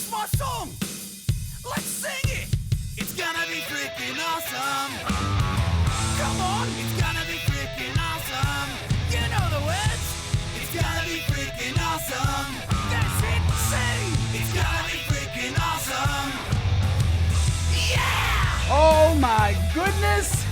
It's my song! Let's sing it! It's gonna be freaking awesome! Come on! It's gonna be freaking awesome! You know the words! It's gonna be freaking awesome! That's it! Sing! It's gonna be freaking awesome! Yeah! Oh my goodness!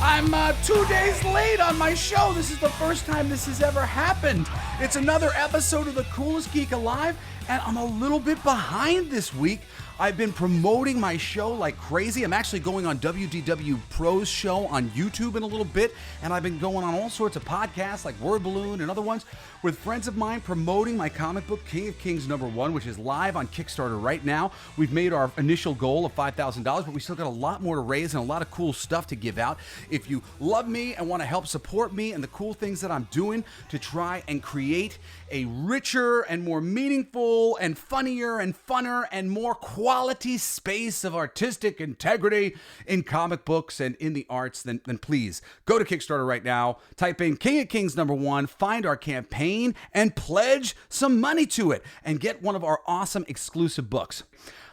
I'm 2 days late on my show. This is the first time this has ever happened. It's another episode of the Coolest Geek Alive, and I'm a little bit behind this week. I've been promoting my show like crazy. I'm actually going on WDW Pro's show on YouTube in a little bit, and I've been going on all sorts of podcasts like Word Balloon and other ones with friends of mine promoting my comic book King of Kings #1, which is live on Kickstarter right now. We've made our initial goal of $5,000, but we still got a lot more to raise and a lot of cool stuff to give out. If you love me and want to help support me and the cool things that I'm doing to try and create a richer and more meaningful and funnier and funner and more quality space of artistic integrity in comic books and in the arts, then please go to Kickstarter right now, type in King of Kings #1, find our campaign, and pledge some money to it and get one of our awesome exclusive books.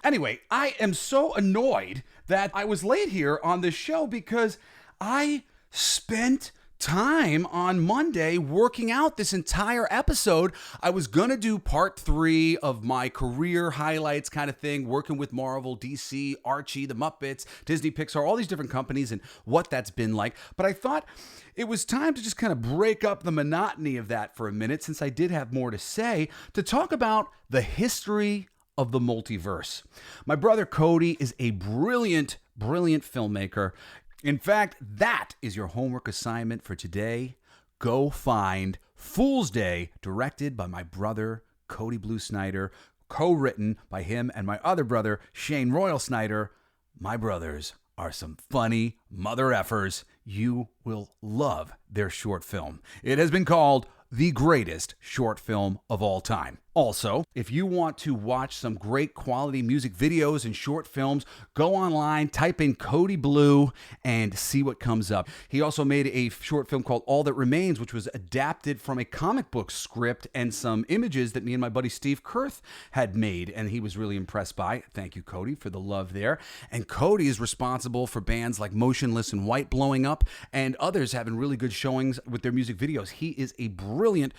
Anyway, I am so annoyed that I was late here on this show because I spent time on Monday working out this entire episode. I was gonna do part 3 of my career highlights kind of thing, working with Marvel, DC, Archie, the Muppets, Disney, Pixar, all these different companies and what that's been like. But I thought it was time to just kind of break up the monotony of that for a minute, since I did have more to say, to talk about the history of the multiverse. My brother Cody is a brilliant filmmaker. In fact, that is your homework assignment for today. Go find Fool's Day, directed by my brother, Cody Blue Snider, co-written by him and my other brother, Shane Royal Snider. My brothers are some funny mother effers. You will love their short film. It has been called the greatest short film of all time. Also, if you want to watch some great quality music videos and short films, go online, type in Cody Blue, and see what comes up. He also made a short film called All That Remains, which was adapted from a comic book script and some images that me and my buddy Steve Kurth had made, and he was really impressed by. Thank you, Cody, for the love there. And Cody is responsible for bands like Motionless in White blowing up and others having really good showings with their music videos. He is a brilliant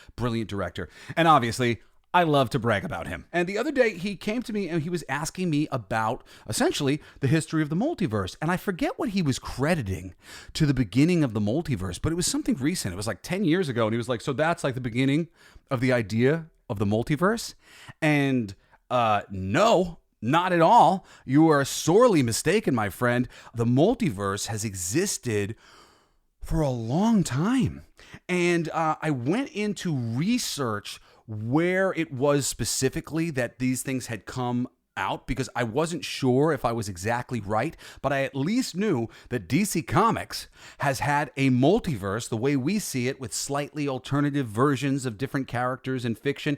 director. And obviously, I love to brag about him. And the other day, he came to me and he was asking me about, essentially, the history of the multiverse. And I forget what he was crediting to the beginning of the multiverse, but it was something recent. It was like 10 years ago. And he was like, so that's like the beginning of the idea of the multiverse? And no, not at all. You are sorely mistaken, my friend. The multiverse has existed for a long time. And I went into research where it was specifically that these things had come out, because I wasn't sure if I was exactly right, but I at least knew that DC Comics has had a multiverse the way we see it, with slightly alternative versions of different characters in fiction.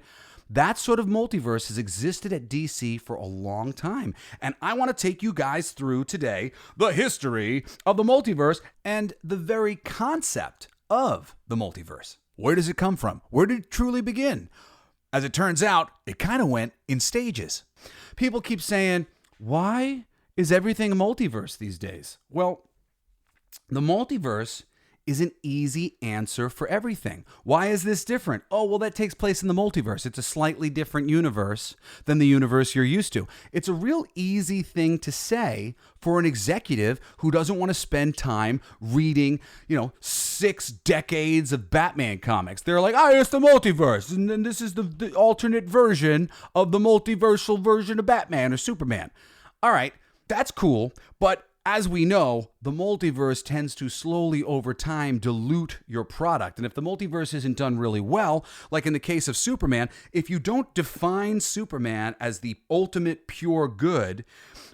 That sort of multiverse has existed at DC for a long time. And I want to take you guys through today the history of the multiverse and the very concept of the multiverse. Where does it come from? Where did it truly begin? As it turns out, it kind of went in stages. People keep saying, why is everything a multiverse these days? Well, the multiverse is an easy answer for everything. Why is this different? Oh, well, that takes place in the multiverse. It's a slightly different universe than the universe you're used to. It's a real easy thing to say for an executive who doesn't want to spend time reading, 6 decades of Batman comics. They're like, it's the multiverse, and then this is the alternate version of the multiversal version of Batman or Superman. All right, that's cool, but as we know, the multiverse tends to slowly over time dilute your product. And if the multiverse isn't done really well, like in the case of Superman, if you don't define Superman as the ultimate pure good,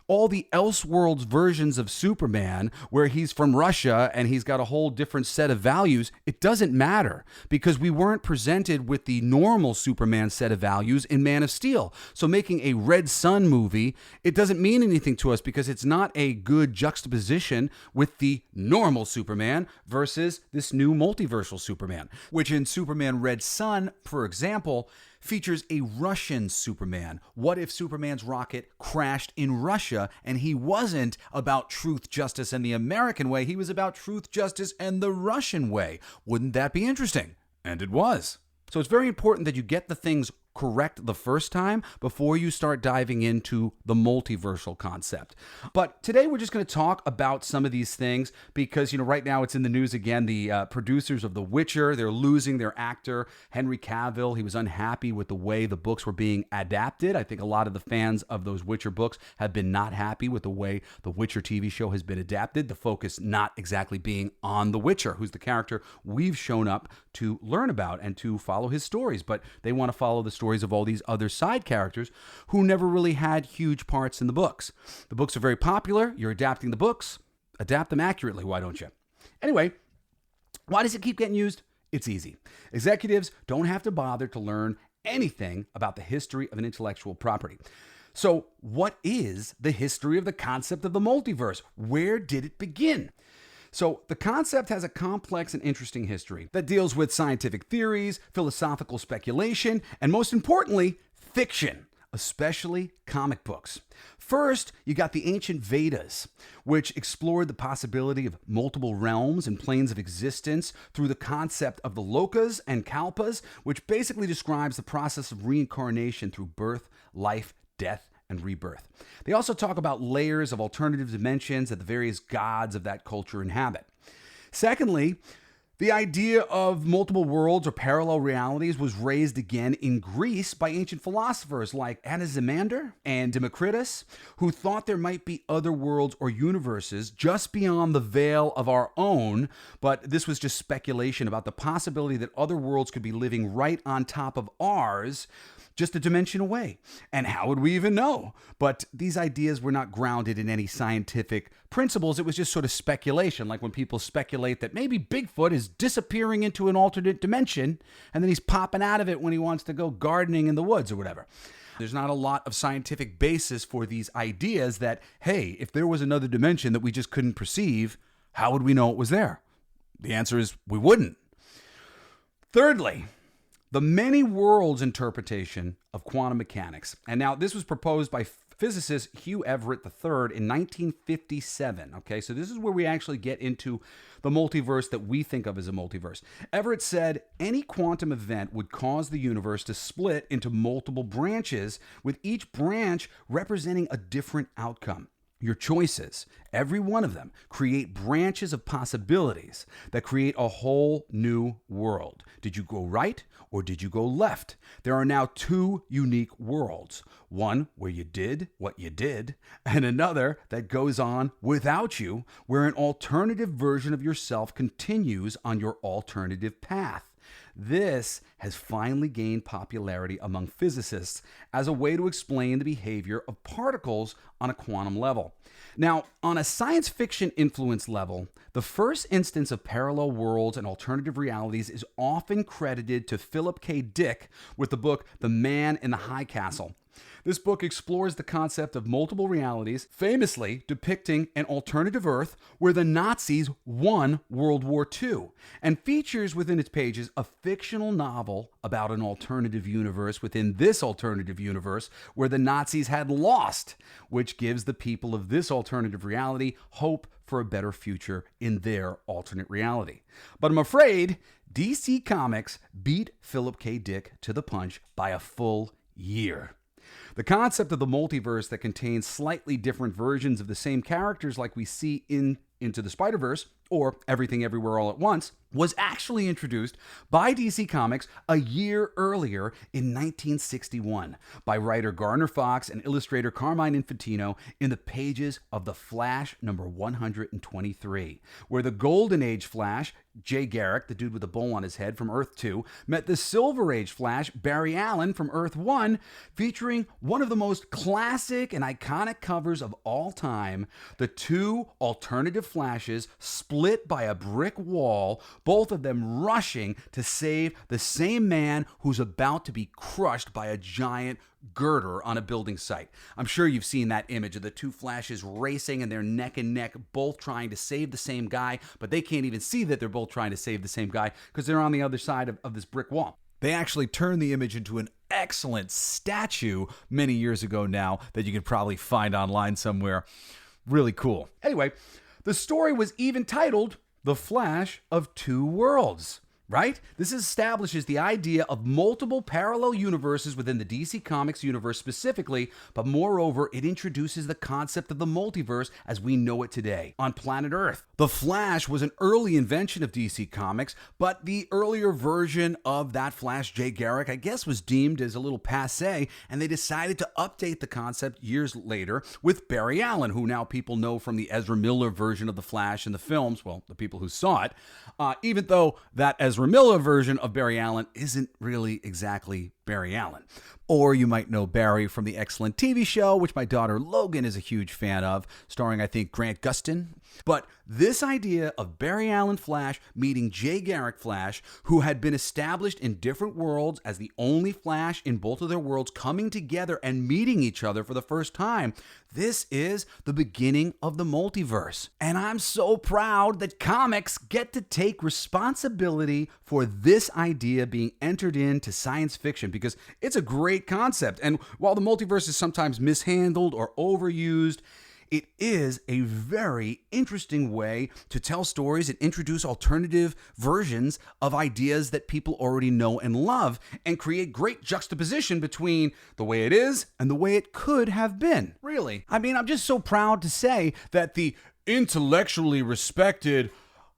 all the Elseworlds versions of Superman, where he's from Russia and he's got a whole different set of values, it doesn't matter, because we weren't presented with the normal Superman set of values in Man of Steel. So making a Red Sun movie, it doesn't mean anything to us because it's not a good juxtaposition with the normal Superman versus this new multiversal Superman, which in Superman Red Sun, for example, features a Russian Superman. What if Superman's rocket crashed in Russia and he wasn't about truth, justice, and the American way? He was about truth, justice, and the Russian way. Wouldn't that be interesting? And it was. So it's very important that you get the things correct the first time before you start diving into the multiversal concept. But today we're just going to talk about some of these things because, right now it's in the news again. The producers of The Witcher, they're losing their actor, Henry Cavill. He was unhappy with the way the books were being adapted. I think a lot of the fans of those Witcher books have been not happy with the way the Witcher TV show has been adapted. The focus not exactly being on The Witcher, who's the character we've shown up to learn about and to follow his stories. But they want to follow the stories of all these other side characters who never really had huge parts in the books. The books are very popular. You're adapting the books. Adapt them accurately, why don't you? Anyway, why does it keep getting used? It's easy. Executives don't have to bother to learn anything about the history of an intellectual property. So what is the history of the concept of the multiverse? Where did it begin? So the concept has a complex and interesting history that deals with scientific theories, philosophical speculation, and most importantly, fiction, especially comic books. First, you got the ancient Vedas, which explored the possibility of multiple realms and planes of existence through the concept of the lokas and kalpas, which basically describes the process of reincarnation through birth, life, death, and rebirth. They also talk about layers of alternative dimensions that the various gods of that culture inhabit. Secondly, the idea of multiple worlds or parallel realities was raised again in Greece by ancient philosophers like Anaximander and Democritus, who thought there might be other worlds or universes just beyond the veil of our own, but this was just speculation about the possibility that other worlds could be living right on top of ours, just a dimension away. And how would we even know? But these ideas were not grounded in any scientific principles. It was just sort of speculation, like when people speculate that maybe Bigfoot is disappearing into an alternate dimension and then he's popping out of it when he wants to go gardening in the woods or whatever. There's not a lot of scientific basis for these ideas that, hey, if there was another dimension that we just couldn't perceive, how would we know it was there? The answer is we wouldn't. Thirdly, the many worlds interpretation of quantum mechanics. And now this was proposed by physicist Hugh Everett III in 1957. Okay, so this is where we actually get into the multiverse that we think of as a multiverse. Everett said any quantum event would cause the universe to split into multiple branches, with each branch representing a different outcome. Your choices, every one of them, create branches of possibilities that create a whole new world. Did you go right or did you go left? There are now two unique worlds. One where you did what you did, and another that goes on without you, where an alternative version of yourself continues on your alternative path. This has finally gained popularity among physicists as a way to explain the behavior of particles on a quantum level. Now, on a science fiction influence level, the first instance of parallel worlds and alternative realities is often credited to Philip K. Dick with the book The Man in the High Castle. This book explores the concept of multiple realities, famously depicting an alternative Earth where the Nazis won World War II, and features within its pages a fictional novel about an alternative universe within this alternative universe where the Nazis had lost, which gives the people of this alternative reality hope for a better future in their alternate reality. But I'm afraid DC Comics beat Philip K. Dick to the punch by a full year. The concept of the multiverse that contains slightly different versions of the same characters like we see in Into the Spider-Verse or Everything Everywhere All at Once was actually introduced by DC Comics a year earlier in 1961 by writer Gardner Fox and illustrator Carmine Infantino in the pages of The Flash number 123, where the Golden Age Flash, Jay Garrick, the dude with the bowl on his head from Earth 2, met the Silver Age Flash, Barry Allen from Earth 1, featuring one of the most classic and iconic covers of all time, the two alternative Flashes split by a brick wall, both of them rushing to save the same man who's about to be crushed by a giant girder on a building site. I'm sure you've seen that image of the two Flashes racing and they're neck and neck, both trying to save the same guy, but they can't even see that they're both trying to save the same guy because they're on the other side of this brick wall. They actually turned the image into an excellent statue many years ago now that you can probably find online somewhere. Really cool. Anyway, the story was even titled The Flash of Two Worlds. Right? This establishes the idea of multiple parallel universes within the DC Comics universe specifically, but moreover, it introduces the concept of the multiverse as we know it today on planet Earth. The Flash was an early invention of DC Comics, but the earlier version of that Flash, Jay Garrick, I guess was deemed as a little passé, and they decided to update the concept years later with Barry Allen, who now people know from the Ezra Miller version of the Flash in the films, well, the people who saw it, even though that Ezra Miller version of Barry Allen isn't really exactly Barry Allen. Or you might know Barry from the excellent TV show, which my daughter Logan is a huge fan of, starring, I think, Grant Gustin. But this idea of Barry Allen Flash meeting Jay Garrick Flash, who had been established in different worlds as the only Flash in both of their worlds, coming together and meeting each other for the first time, this is the beginning of the multiverse. And I'm so proud that comics get to take responsibility for this idea being entered into science fiction, because it's a great concept. And while the multiverse is sometimes mishandled or overused, it is a very interesting way to tell stories and introduce alternative versions of ideas that people already know and love, and create great juxtaposition between the way it is and the way it could have been. Really. I mean, I'm just so proud to say that the intellectually respected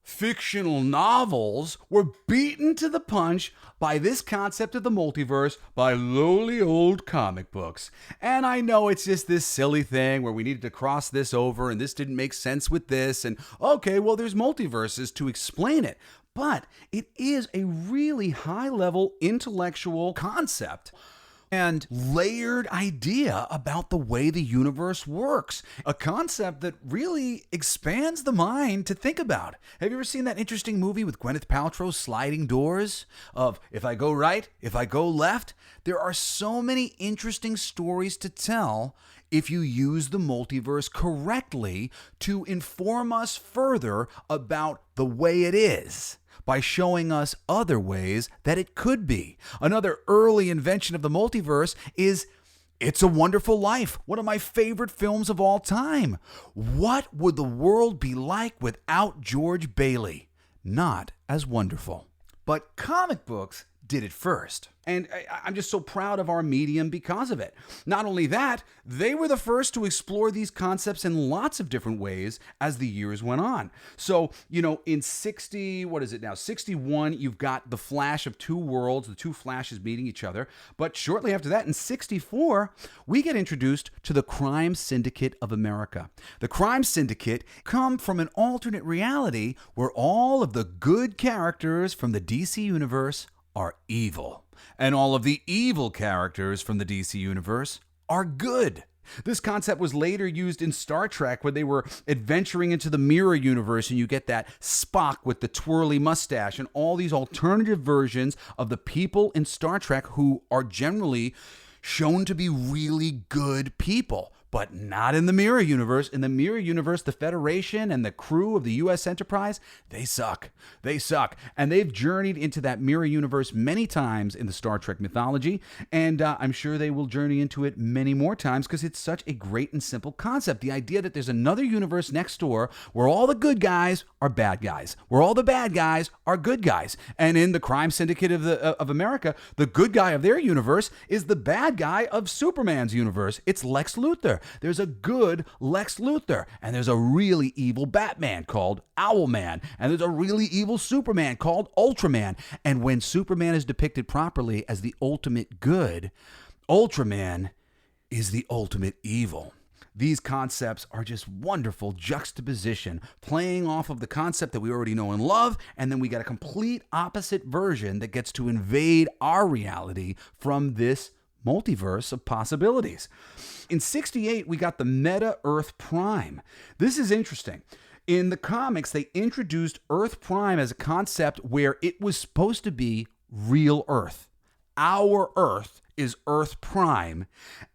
fictional novels were beaten to the punch by this concept of the multiverse by lowly old comic books. And I know it's just this silly thing where we needed to cross this over and this didn't make sense with this, and okay, well, there's multiverses to explain it. But it is a really high-level intellectual concept and layered idea about the way the universe works. A concept that really expands the mind to think about. Have you ever seen that interesting movie with Gwyneth Paltrow, Sliding Doors? Of if I go right, if I go left? There are so many interesting stories to tell if you use the multiverse correctly to inform us further about the way it is, by showing us other ways that it could be. Another early invention of the multiverse is It's a Wonderful Life, one of my favorite films of all time. What would the world be like without George Bailey? Not as wonderful. But comic books did it first. And I'm just so proud of our medium because of it. Not only that, they were the first to explore these concepts in lots of different ways as the years went on. So, in 61, you've got the Flash of Two Worlds, the two Flashes meeting each other. But shortly after that, in 64, we get introduced to the Crime Syndicate of America. The Crime Syndicate come from an alternate reality where all of the good characters from the DC universe are evil, and all of the evil characters from the DC universe are good. This concept was later used in Star Trek when they were adventuring into the mirror universe, and you get that Spock with the twirly mustache and all these alternative versions of the people in Star Trek who are generally shown to be really good people. But not in the mirror universe. In the mirror universe, the Federation and the crew of the U.S. Enterprise, they suck. They suck. And they've journeyed into that mirror universe many times in the Star Trek mythology. And I'm sure they will journey into it many more times because it's such a great and simple concept. The idea that there's another universe next door where all the good guys are bad guys, where all the bad guys are good guys. And in the Crime Syndicate of America, the good guy of their universe is the bad guy of Superman's universe. It's Lex Luthor. There's a good Lex Luthor, and there's a really evil Batman called Owlman, and there's a really evil Superman called Ultraman. And when Superman is depicted properly as the ultimate good, Ultraman is the ultimate evil. These concepts are just wonderful juxtaposition, playing off of the concept that we already know and love, and then we got a complete opposite version that gets to invade our reality from this multiverse of possibilities. In 68, we got the Meta Earth Prime. This is interesting. In the comics, they introduced Earth Prime as a concept where it was supposed to be real Earth. Our Earth is Earth Prime,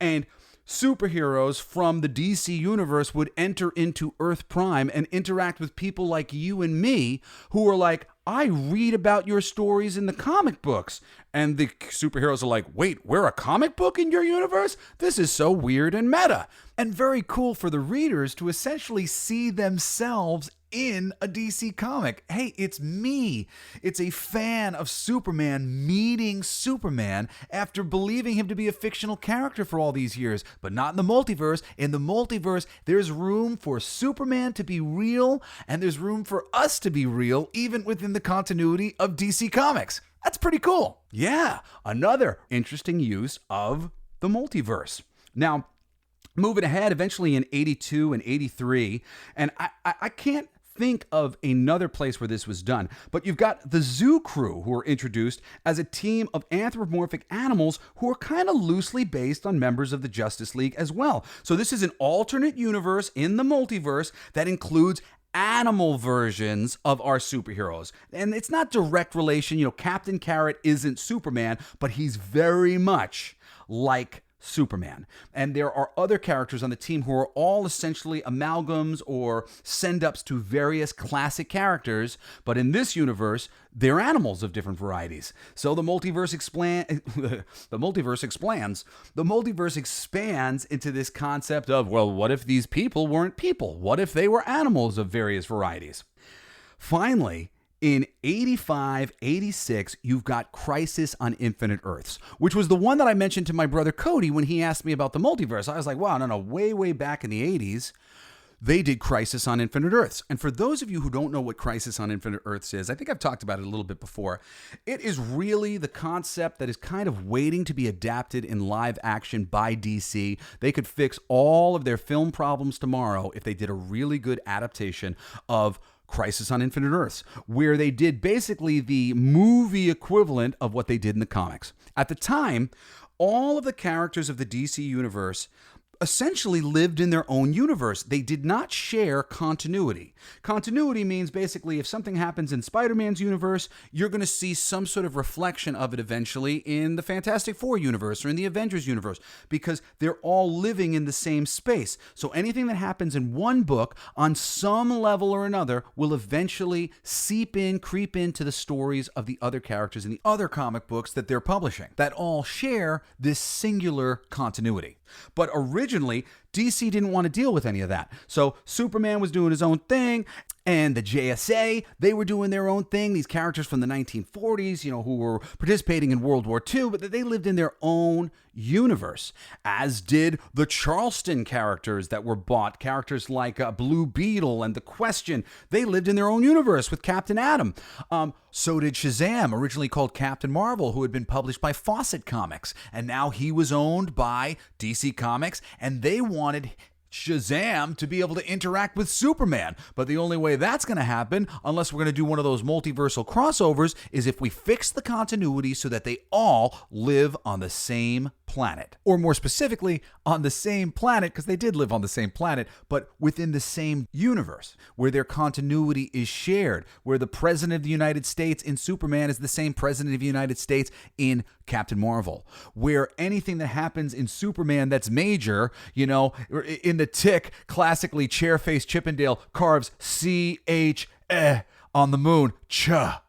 and superheroes from the DC universe would enter into Earth Prime and interact with people like you and me who are like, I read about your stories in the comic books. And the superheroes are like, wait, we're a comic book in your universe? This is so weird and meta. And very cool for the readers to essentially see themselves in a DC comic. Hey, it's me. It's a fan of Superman meeting Superman after believing him to be a fictional character for all these years, but not in the multiverse. In the multiverse, there's room for Superman to be real, and there's room for us to be real, even within the continuity of DC Comics. That's pretty cool. Yeah, another interesting use of the multiverse. Now, moving ahead, eventually in 82 and 83, and I can't think of another place where this was done, but you've got the Zoo Crew, who are introduced as a team of anthropomorphic animals who are kind of loosely based on members of the Justice League as well. So this is an alternate universe in the multiverse that includes animal versions of our superheroes. And it's not direct relation. Captain Carrot isn't Superman, but he's very much like Superman. And there are other characters on the team who are all essentially amalgams or send-ups to various classic characters, but in this universe, they're animals of different varieties. So the multiverse expands into this concept of, well, what if these people weren't people? What if they were animals of various varieties? Finally, in 85, 86, you've got Crisis on Infinite Earths, which was the one that I mentioned to my brother Cody when he asked me about the multiverse. I was like, wow, no, way back in the 80s, they did Crisis on Infinite Earths. And for those of you who don't know what Crisis on Infinite Earths is, I think I've talked about it a little bit before. It is really the concept that is kind of waiting to be adapted in live action by DC. They could fix all of their film problems tomorrow if they did a really good adaptation of Crisis on Infinite Earths, where they did basically the movie equivalent of what they did in the comics. At the time, all of the characters of the DC universe essentially lived in their own universe. They did not share continuity. Continuity means basically if something happens in Spider-Man's universe, you're going to see some sort of reflection of it eventually in the Fantastic Four universe or in the Avengers universe, because they're all living in the same space. So anything that happens in one book on some level or another will eventually creep into the stories of the other characters in the other comic books that they're publishing that all share this singular continuity. But originally, DC didn't want to deal with any of that. So Superman was doing his own thing, and the JSA, they were doing their own thing. These characters from the 1940s, who were participating in World War II, but they lived in their own universe, as did the Charleston characters that were bought. Characters like Blue Beetle and The Question, they lived in their own universe with Captain Atom. So did Shazam, originally called Captain Marvel, who had been published by Fawcett Comics, and now he was owned by DC Comics, and they wanted Shazam to be able to interact with Superman. But the only way that's going to happen, unless we're going to do one of those multiversal crossovers, is if we fix the continuity so that they all live on the same planet. Or more specifically, on the same planet, because they did live on the same planet, but within the same universe, where their continuity is shared, where the President of the United States in Superman is the same President of the United States in Captain Marvel, where anything that happens in Superman that's major, in the Tick, classically Chairface Chippendale carves C-H on the moon, cha.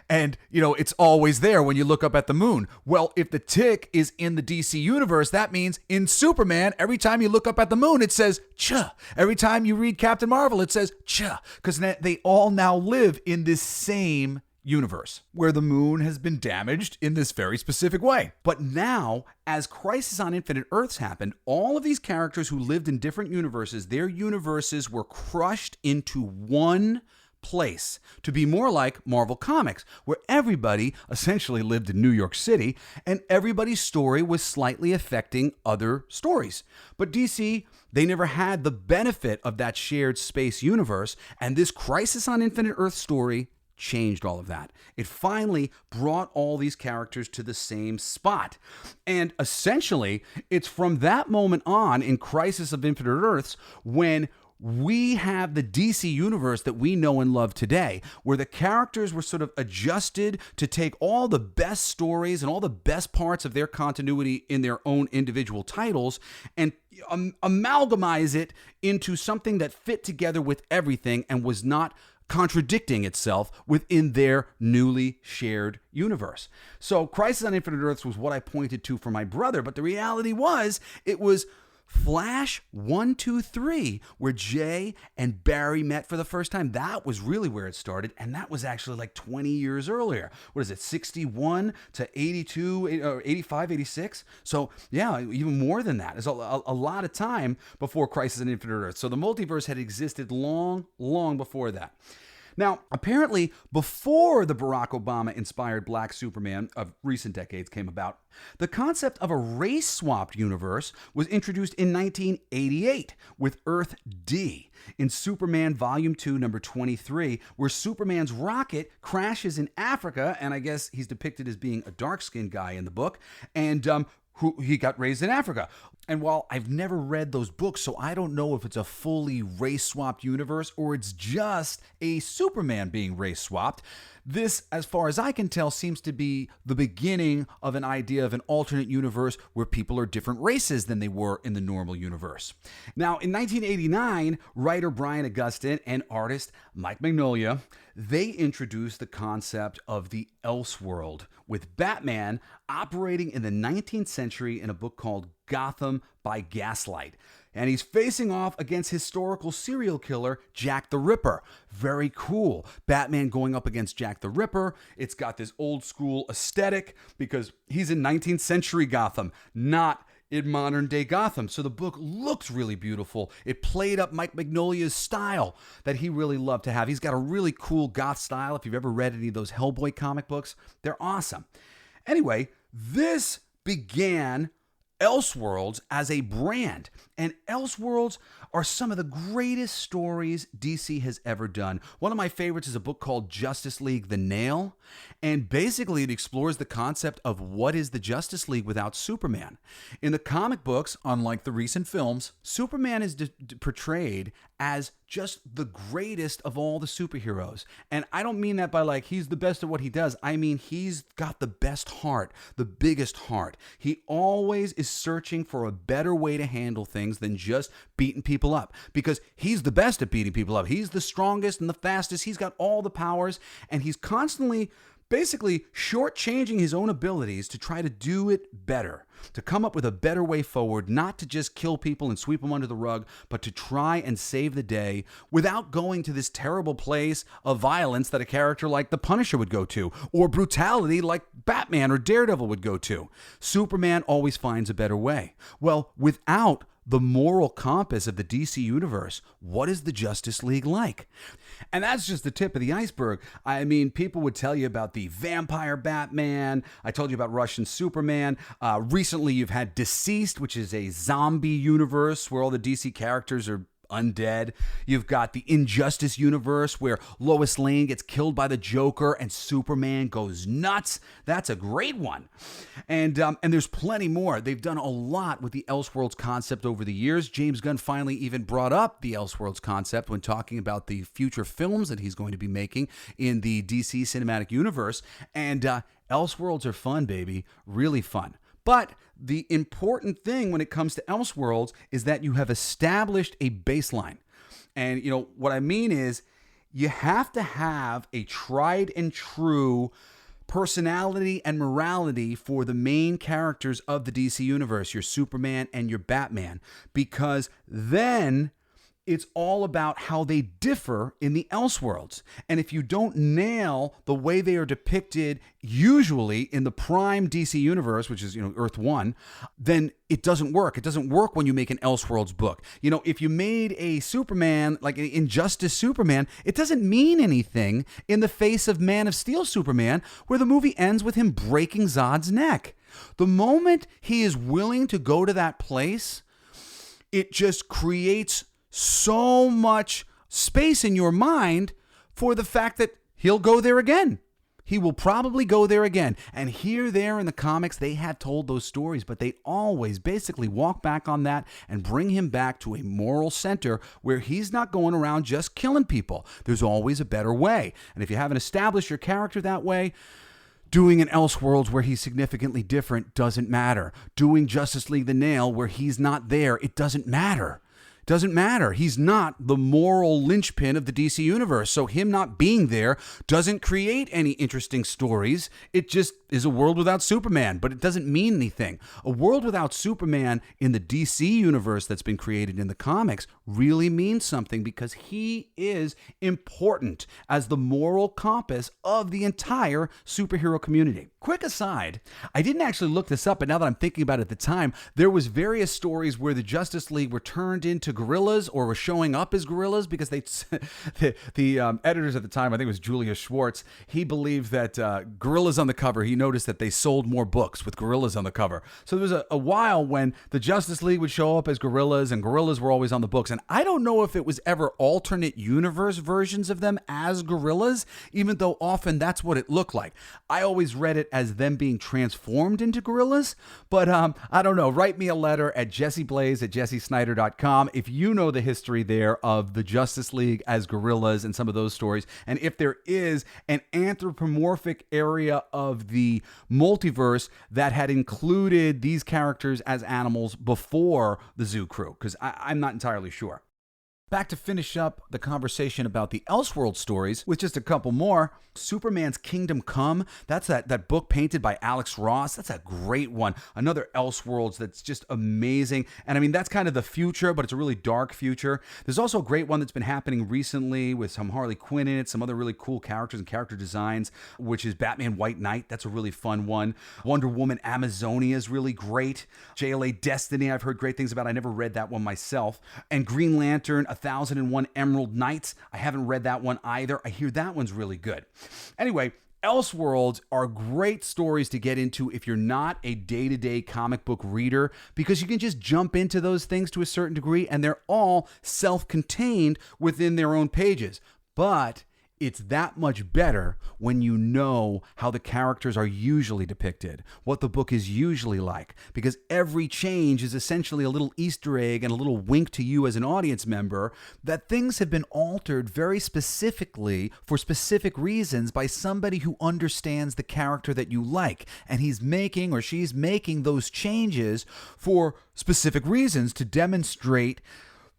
And, it's always there when you look up at the moon. Well, if the Tick is in the DC universe, that means in Superman, every time you look up at the moon, it says cha. Every time you read Captain Marvel, it says cha. Because they all now live in this same universe where the moon has been damaged in this very specific way. But now, as Crisis on Infinite Earths happened, all of these characters who lived in different universes, their universes were crushed into one place to be more like Marvel Comics, where everybody essentially lived in New York City and everybody's story was slightly affecting other stories. But DC, they never had the benefit of that shared space universe, and this Crisis on Infinite Earths story changed all of that. It finally brought all these characters to the same spot. And essentially, it's from that moment on in Crisis of Infinite Earths when we have the DC universe that we know and love today, where the characters were sort of adjusted to take all the best stories and all the best parts of their continuity in their own individual titles and amalgamize it into something that fit together with everything and was not contradicting itself within their newly shared universe. So Crisis on Infinite Earths was what I pointed to for my brother, but the reality was it was Flash 123, where Jay and Barry met for the first time. That was really where it started, and that was actually like 20 years earlier. What is it, 61 to 82, or 85, 86? So yeah, even more than that. It's a lot of time before Crisis on Infinite Earths. So the multiverse had existed long, long before that. Now, apparently, before the Barack Obama-inspired Black Superman of recent decades came about, the concept of a race-swapped universe was introduced in 1988 with Earth D in Superman Volume 2, number 23, where Superman's rocket crashes in Africa, and I guess he's depicted as being a dark-skinned guy in the book, and who he got raised in Africa. And while I've never read those books, so I don't know if it's a fully race-swapped universe or it's just a Superman being race-swapped, this, as far as I can tell, seems to be the beginning of an idea of an alternate universe where people are different races than they were in the normal universe. Now, in 1989, writer Brian Augustyn and artist Mike Mignola, they introduced the concept of the Elseworld, with Batman operating in the 19th century in a book called Gotham by Gaslight. And he's facing off against historical serial killer Jack the Ripper. Very cool. Batman going up against Jack the Ripper. It's got this old school aesthetic because he's in 19th century Gotham, not in modern day Gotham. So the book looks really beautiful. It played up Mike Mignola's style that he really loved to have. He's got a really cool goth style. If you've ever read any of those Hellboy comic books, they're awesome. Anyway, this began Elseworlds as a brand, and Elseworlds are some of the greatest stories DC has ever done. One of my favorites is a book called Justice League: The Nail, and basically it explores the concept of what is the Justice League without Superman. In the comic books, unlike the recent films, Superman is portrayed as just the greatest of all the superheroes. And I don't mean that by like he's the best at what he does. I mean he's got the best heart, the biggest heart. He always is searching for a better way to handle things than just beating people up, because he's the best at beating people up. He's the strongest and the fastest. He's got all the powers, and he's constantly basically shortchanging his own abilities to try to do it better, to come up with a better way forward, not to just kill people and sweep them under the rug, but to try and save the day without going to this terrible place of violence that a character like the Punisher would go to, or brutality like Batman or Daredevil would go to. Superman always finds a better way. Well, without the moral compass of the DC universe, what is the Justice League like? And that's just the tip of the iceberg. I mean, people would tell you about the vampire Batman. I told you about Russian Superman. Recently, you've had Deceased, which is a zombie universe where all the DC characters are undead. You've got the Injustice universe where Lois Lane gets killed by the Joker and Superman goes nuts. That's a great one. And there's plenty more. They've done a lot with the Elseworlds concept over the years. James Gunn finally even brought up the Elseworlds concept when talking about the future films that he's going to be making in the DC cinematic universe. And Elseworlds are fun, baby. Really fun. But the important thing when it comes to Elseworlds is that you have established a baseline. And, you know, what I mean is you have to have a tried and true personality and morality for the main characters of the DC universe, your Superman and your Batman, because then it's all about how they differ in the Elseworlds. And if you don't nail the way they are depicted usually in the prime DC universe, which is, Earth 1, then it doesn't work. It doesn't work when you make an Elseworlds book. If you made a Superman, like an Injustice Superman, it doesn't mean anything in the face of Man of Steel Superman, where the movie ends with him breaking Zod's neck. The moment he is willing to go to that place, it just creates so much space in your mind for the fact that he'll go there again. He will probably go there again. And there in the comics, they had told those stories, but they always basically walk back on that and bring him back to a moral center where he's not going around just killing people. There's always a better way. And if you haven't established your character that way, doing an Elseworlds where he's significantly different doesn't matter. Doing Justice League: The Nail where he's not there, it doesn't matter. doesn't matter. He's not the moral linchpin of the DC universe. So him not being there doesn't create any interesting stories. It just is a world without Superman, but it doesn't mean anything. A world without Superman in the DC universe that's been created in the comics really means something because he is important as the moral compass of the entire superhero community. Quick aside, I didn't actually look this up, but now that I'm thinking about it at the time, there was various stories where the Justice League were turned into gorillas or were showing up as gorillas because the editors at the time, I think it was Julius Schwartz, he believed that gorillas on the cover, he noticed that they sold more books with gorillas on the cover. So there was a while when the Justice League would show up as gorillas and gorillas were always on the books. And I don't know if it was ever alternate universe versions of them as gorillas, even though often that's what it looked like. I always read it as them being transformed into gorillas, but I don't know. Write me a letter at jesseblaze@jessesnider.com if you know the history there of the Justice League as gorillas and some of those stories, and if there is an anthropomorphic area of the multiverse that had included these characters as animals before the Zoo Crew, because I'm not entirely sure. Back to finish up the conversation about the Elseworld stories with just a couple more. Superman's Kingdom Come, that's that book painted by Alex Ross. That's a great one. Another Elseworlds that's just amazing. And I mean, that's kind of the future, but it's a really dark future. There's also a great one that's been happening recently with some Harley Quinn in it, some other really cool characters and character designs, which is Batman White Knight. That's a really fun one. Wonder Woman Amazonia is really great. JLA Destiny, I've heard great things about. I never read that one myself. And Green Lantern, 1001 Emerald Nights. I haven't read that one either. I hear that one's really good. Anyway, Elseworlds are great stories to get into if you're not a day-to-day comic book reader, because you can just jump into those things to a certain degree and they're all self-contained within their own pages. But it's that much better when you know how the characters are usually depicted, what the book is usually like, because every change is essentially a little Easter egg and a little wink to you as an audience member that things have been altered very specifically for specific reasons by somebody who understands the character that you like, and he's making or she's making those changes for specific reasons to demonstrate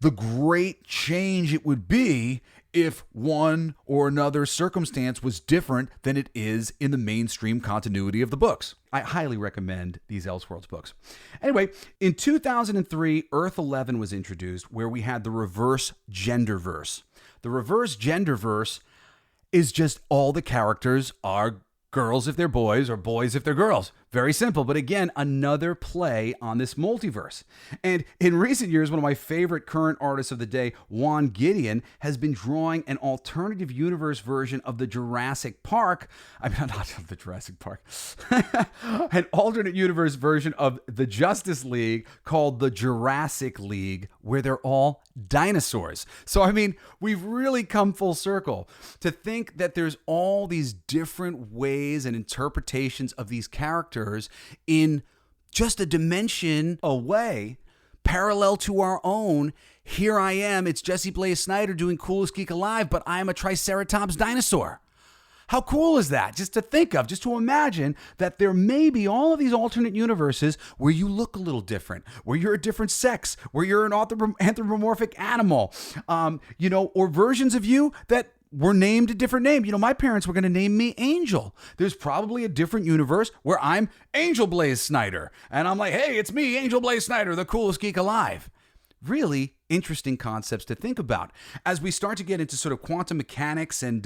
the great change it would be if one or another circumstance was different than it is in the mainstream continuity of the books. I highly recommend these Elseworlds books. Anyway, in 2003, Earth 11 was introduced, where we had the reverse genderverse. The reverse genderverse is just all the characters are girls if they're boys or boys if they're girls. Very simple, but again, another play on this multiverse. And in recent years, one of my favorite current artists of the day, Juan Gideon, has been drawing an alternative universe version of the Jurassic Park. I mean, not of the Jurassic Park. An alternate universe version of the Justice League called the Jurassic League, where they're all dinosaurs. So, I mean, we've really come full circle to think that there's all these different ways and interpretations of these characters in just a dimension away, parallel to our own. Here I am, it's Jesse Blaze Snider doing Coolest Geek Alive, but I'm a Triceratops dinosaur. How cool is that? Just to think of, just to imagine that there may be all of these alternate universes where you look a little different, where you're a different sex, where you're an anthropomorphic animal, or versions of you that were named a different name. My parents were going to name me Angel. There's probably a different universe where I'm Angel Blaze Snider. And I'm like, hey, it's me, Angel Blaze Snider, the coolest geek alive. Really interesting concepts to think about. As we start to get into sort of quantum mechanics and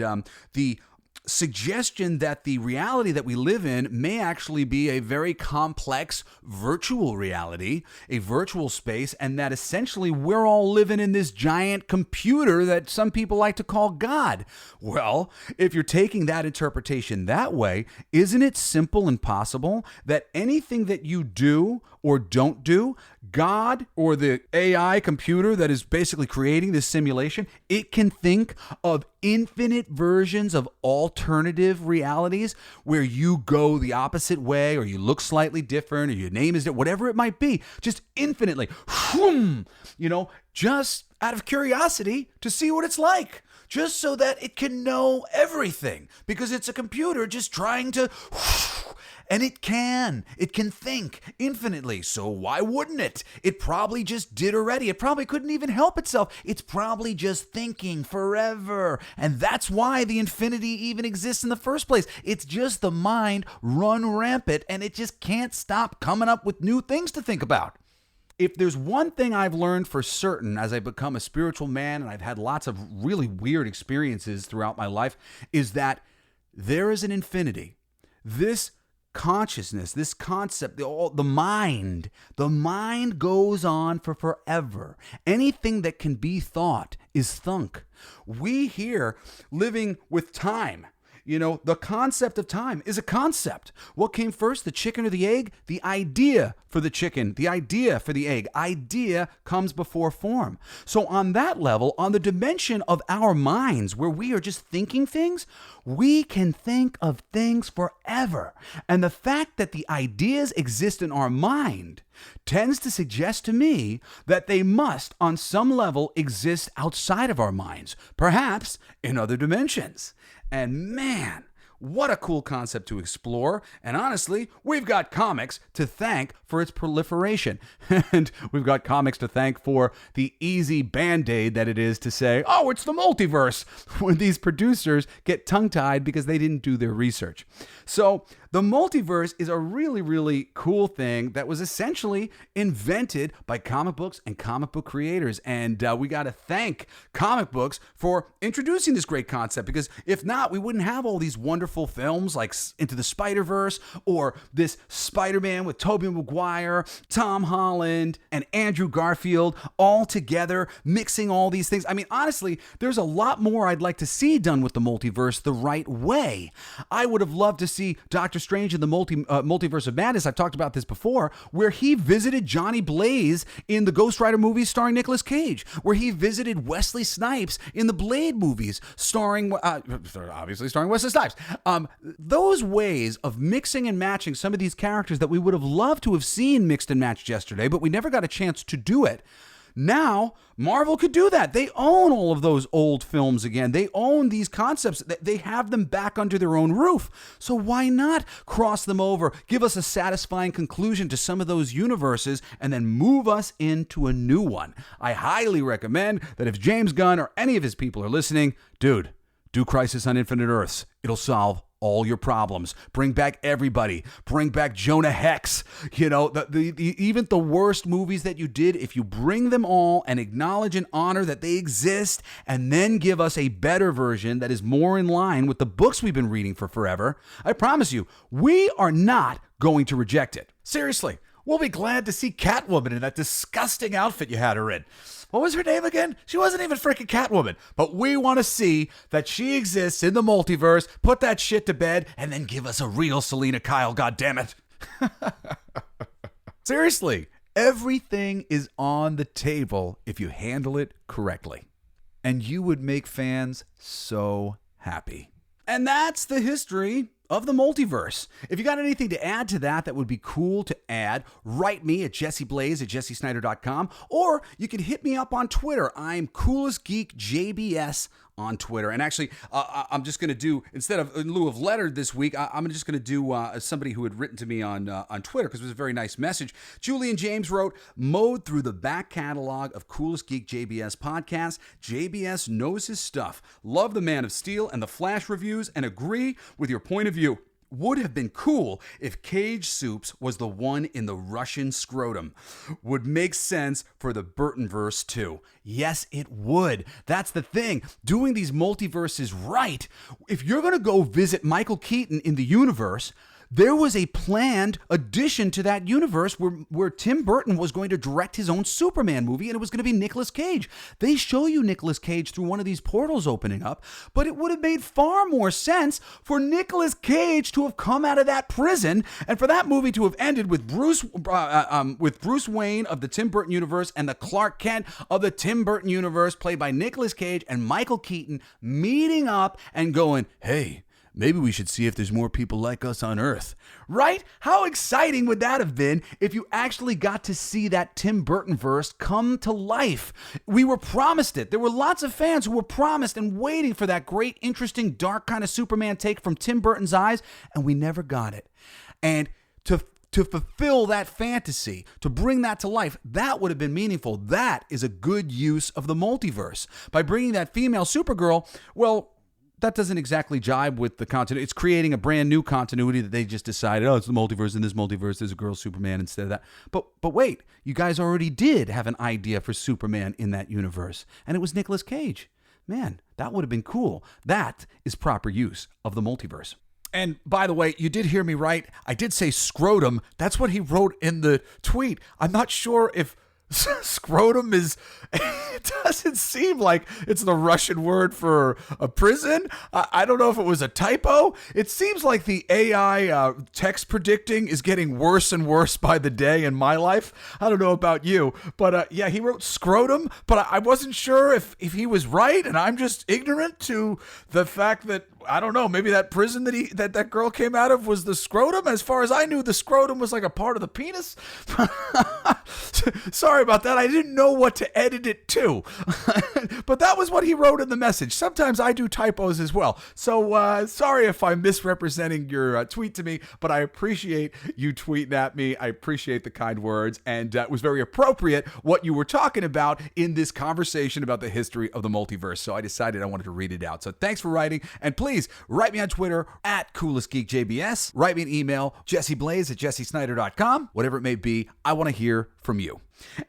the suggestion that the reality that we live in may actually be a very complex virtual reality, a virtual space, and that essentially we're all living in this giant computer that some people like to call God. Well, if you're taking that interpretation that way, isn't it simple and possible that anything that you do or don't do, God or the AI computer that is basically creating this simulation, it can think of infinite versions of alternative realities where you go the opposite way, or you look slightly different, or your name is different, whatever it might be, just infinitely, just out of curiosity to see what it's like, just so that it can know everything, because it's a computer just trying to, and it can think infinitely. So why wouldn't it? It probably just did already. It probably couldn't even help itself. It's probably just thinking forever. And that's why the infinity even exists in the first place. It's just the mind run rampant, and it just can't stop coming up with new things to think about. If there's one thing I've learned for certain as I become a spiritual man, and I've had lots of really weird experiences throughout my life, is that there is an infinity. This consciousness, this concept, the mind goes on for forever. Anything that can be thought is thunk. We here living with time. The concept of time is a concept. What came first, the chicken or the egg? The idea for the chicken, the idea for the egg. Idea comes before form. So on that level, on the dimension of our minds, where we are just thinking things, we can think of things forever. And the fact that the ideas exist in our mind tends to suggest to me that they must, on some level, exist outside of our minds, perhaps in other dimensions. And man, what a cool concept to explore. And honestly, we've got comics to thank for its proliferation. And we've got comics to thank for the easy band-aid that it is to say, oh, it's the multiverse, when these producers get tongue-tied because they didn't do their research. So the multiverse is a really, really cool thing that was essentially invented by comic books and comic book creators. And we got to thank comic books for introducing this great concept, because if not, we wouldn't have all these wonderful films like Into the Spider-Verse, or this Spider-Man with Tobey Maguire, Tom Holland, and Andrew Garfield all together, mixing all these things. I mean, honestly, there's a lot more I'd like to see done with the multiverse the right way. I would have loved to see Doctor Strange in the Multiverse of Madness. I've talked about this before, where he visited Johnny Blaze in the Ghost Rider movies starring Nicolas Cage, where he visited Wesley Snipes in the Blade movies obviously starring Wesley Snipes. Those ways of mixing and matching some of these characters that we would have loved to have seen mixed and matched yesterday, but we never got a chance to do it. Now, Marvel could do that. They own all of those old films again. They own these concepts. They have them back under their own roof. So why not cross them over, give us a satisfying conclusion to some of those universes, and then move us into a new one? I highly recommend that if James Gunn or any of his people are listening, dude, do Crisis on Infinite Earths. It'll solve all your problems. Bring back everybody. Bring back Jonah Hex. Even the worst movies that you did, if you bring them all and acknowledge and honor that they exist, and then give us a better version that is more in line with the books we've been reading for forever, I promise you, we are not going to reject it. Seriously, we'll be glad to see Catwoman in that disgusting outfit you had her in. What was her name again? She wasn't even freaking Catwoman. But we want to see that she exists in the multiverse, put that shit to bed, and then give us a real Selena Kyle, goddammit. Seriously, everything is on the table if you handle it correctly. And you would make fans so happy. And that's the history of the multiverse. If you got anything to add to that would be cool to add, write me at jesseblaze@jessesnider.com, or you can hit me up on Twitter. I'm Coolest Geek JBS on Twitter. And actually, I'm just going to do, in lieu of letter this week, I'm just going to do somebody who had written to me on Twitter, because it was a very nice message. Julian James wrote, mowed through the back catalog of Coolest Geek JBS podcasts. JBS knows his stuff. Love the Man of Steel and the Flash reviews, and agree with your point of view. Would have been cool if Cage Soups was the one in the Russian scrotum. Would make sense for the Burtonverse too. Yes, it would. That's the thing. Doing these multiverses right. If you're going to go visit Michael Keaton in the universe, there was a planned addition to that universe where Tim Burton was going to direct his own Superman movie, and it was going to be Nicolas Cage. They show you Nicolas Cage through one of these portals opening up, but it would have made far more sense for Nicolas Cage to have come out of that prison and for that movie to have ended with Bruce Wayne of the Tim Burton universe and the Clark Kent of the Tim Burton universe, played by Nicolas Cage and Michael Keaton, meeting up and going, hey, maybe we should see if there's more people like us on Earth. Right? How exciting would that have been if you actually got to see that Tim Burton verse come to life? We were promised it. There were lots of fans who were promised and waiting for that great, interesting, dark kind of Superman take from Tim Burton's eyes, and we never got it. And to fulfill that fantasy, to bring that to life, that would have been meaningful. That is a good use of the multiverse. By bringing that female Supergirl, well, that doesn't exactly jibe with the continuity. It's creating a brand new continuity that they just decided, oh, it's the multiverse. In this multiverse, there's a girl Superman instead of that. But wait, you guys already did have an idea for Superman in that universe, and it was Nicolas Cage. Man, that would have been cool. That is proper use of the multiverse. And by the way, you did hear me right. I did say scrotum. That's what he wrote in the tweet. I'm not sure if scrotum is, it doesn't seem like it's the Russian word for a prison. I don't know if it was a typo. It seems like the AI text predicting is getting worse and worse by the day in my life. I don't know about you, but yeah, he wrote scrotum, but I wasn't sure if he was right, and I'm just ignorant to the fact that, I don't know, maybe that prison that girl came out of was the scrotum. As far as I knew, the scrotum was like a part of the penis. Sorry about that. I didn't know what to edit it to. But that was what he wrote in the message. Sometimes I do typos as well. So sorry if I'm misrepresenting your tweet to me, but I appreciate you tweeting at me. I appreciate the kind words. And it was very appropriate what you were talking about in this conversation about the history of the multiverse. So I decided I wanted to read it out. So thanks for writing. And please write me on Twitter at CoolestGeekJBS. Write me an email, jesseblaze@jessesnider.com. Whatever it may be, I want to hear from you.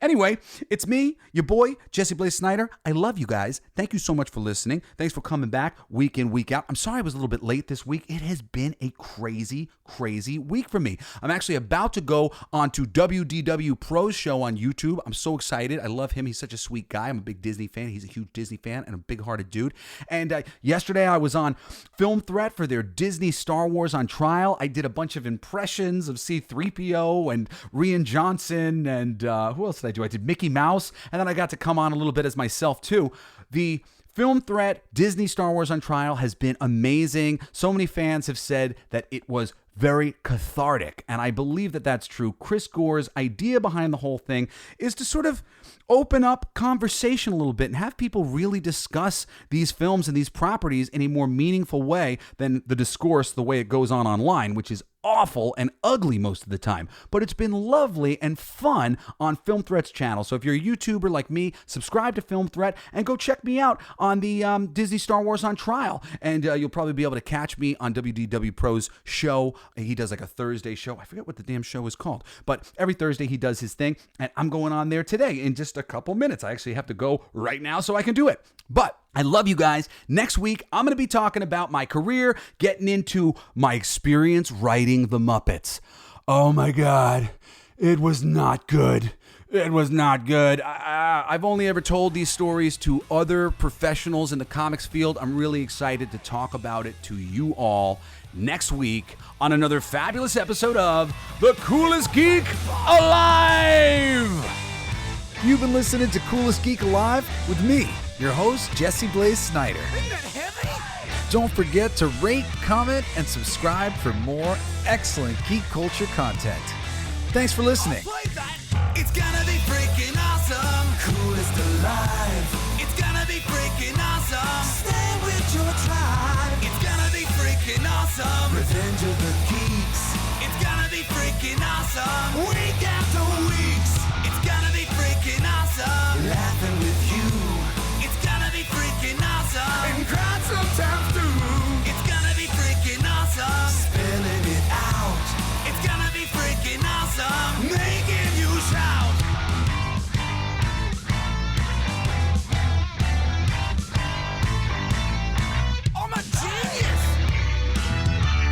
Anyway, it's me, your boy, Jesse Blaze Snider. I love you guys. Thank you so much for listening. Thanks for coming back week in, week out. I'm sorry I was a little bit late this week. It has been a crazy, crazy week for me. I'm actually about to go on to WDW Pro's show on YouTube. I'm so excited. I love him. He's such a sweet guy. I'm a big Disney fan. He's a huge Disney fan and a big-hearted dude. And yesterday I was on Film Threat for their Disney Star Wars on Trial. I did a bunch of impressions of C-3PO and Rian Johnson and who else did I do? I did Mickey Mouse, and then I got to come on a little bit as myself too. The Film Threat Disney Star Wars on Trial has been amazing. So many fans have said that it was very cathartic, and I believe that that's true. Chris Gore's idea behind the whole thing is to sort of open up conversation a little bit and have people really discuss these films and these properties in a more meaningful way than the discourse the way it goes on online, which is awful and ugly most of the time. But it's been lovely and fun on Film Threat's channel. So if you're a YouTuber like me, subscribe to Film Threat and go check me out on the Disney Star Wars on Trial. And you'll probably be able to catch me on WDW Pro's show. He does like a Thursday show. I forget what the damn show is called. But every Thursday he does his thing. And I'm going on there today in just a couple minutes. I actually have to go right now so I can do it. But I love you guys. Next week, I'm going to be talking about my career, getting into my experience writing The Muppets. Oh my God, it was not good. It was not good. I've only ever told these stories to other professionals in the comics field. I'm really excited to talk about it to you all next week on another fabulous episode of The Coolest Geek Alive! You've been listening to Coolest Geek Alive with me, your host, Jesse Blaze Snider. Isn't that heavy? Don't forget to rate, comment, and subscribe for more excellent geek culture content. Thanks for listening. Play that. It's gonna be freaking awesome. Coolest alive. It's gonna be freaking awesome. Stay with your tribe. It's gonna be freaking awesome. Revenge of the Geeks. It's gonna be freaking awesome. Week after weeks. It's gonna be freaking awesome. Laughing with you. It's gonna be freaking awesome. And crying sometimes too. It's gonna be freaking awesome. Spilling it out. It's gonna be freaking awesome. Making you shout. I'm a genius.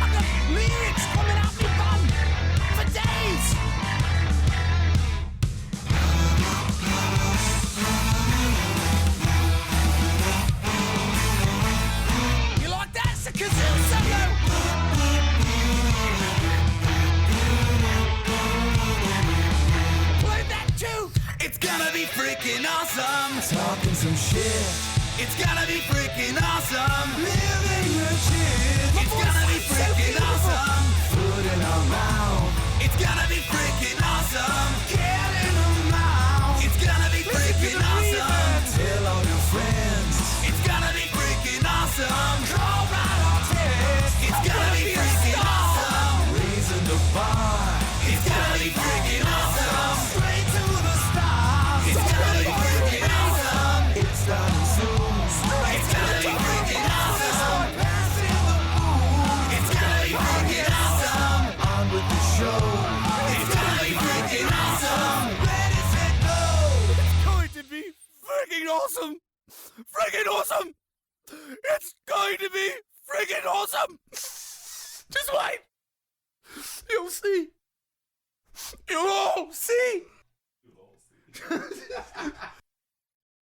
I got lyrics coming out. be freaking awesome. Talking some shit. It's gonna be freaking awesome. Living legit. It's gonna be freaking awesome. Food in our mouth. It's gonna be freaking awesome. Get in our mouth. It's gonna be freaking awesome. Tell all your friends. It's gonna be freaking awesome. Call right on text. It's gonna be freaking awesome. Raising the bar. It's gonna be freaking awesome. Straight to the stars. It's gonna be freaking awesome. It's starting soon. It's gonna be freaking awesome. Passing the moon. It's gonna be freaking awesome. On with the show. It's gonna be freaking awesome. Ready, set, go. It's going to be freaking awesome. Freaking awesome. It's going to be freaking awesome. Just wait. You'll see. You'll all see.